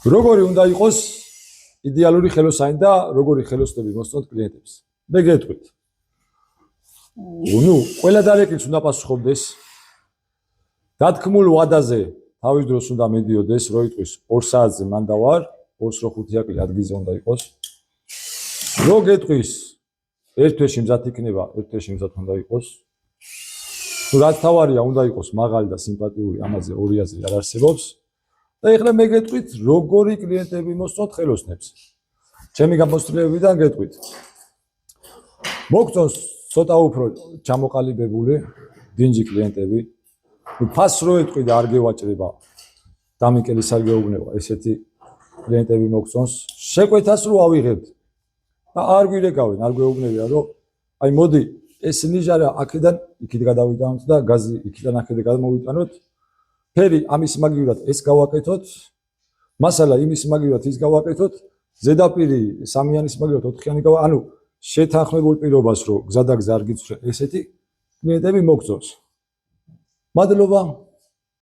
როგორი უნდა იყოს იდეალური ხელოსანი და როგორი ხელოსნები მოსწონთ კლიენტებს. მე გეტყვით. ნუ ყველა დარეკილს უნდა პასუხობდეს. დათქმულ ვადაზე თავის დროს უნდა მიდიოდეს, რო იტყვის 2 საათზე მან დავარ, 2:05 აკლი ადგილზე უნდა იყოს. რო გეტყვის 1 თვეში მზად იქნება, 1 თვეში მზად უნდა იყოს. თუ რაც თავარია უნდა იყოს მაღალი და სიმპათიური, ამაზე ორი აზრი არ არსებობს. და ეხლა მე გეტყვით, როგორი კლიენტები მოსწონთ ხელოსნებს. ჩემი გამოცდილებიდან გეტყვით. მოგწონს ცოტა უფრო ჩამოყალიბებული დინჯი კლიენტები. ფას რო ეტყვი და არ გევაჭრება, დამიკელის არ გეუბნება, ესეთი კლიენტები მოგწონს. შეკვეთას რო ავიღებთ და არ გვირეკავენ, არ გვეუბნებიან, რომ აი მოდი ეს ნიჟარა აქედან იქით გადავიტანოთ და გაზი იქიდან აქედან გადმოვიტანოთ. ფერი ამის მაგივრად ეს გავაკეთოთ, მასალა იმის მაგივრად ის გავაკეთოთ, ზედაპირი სამიანის მაგივრად 4-იანი ანუ შეთანხმებულ პირობას რომ გზა და გზა არ გიცხრე, ესეთი კლიენტები მოგწონს. მადლობა.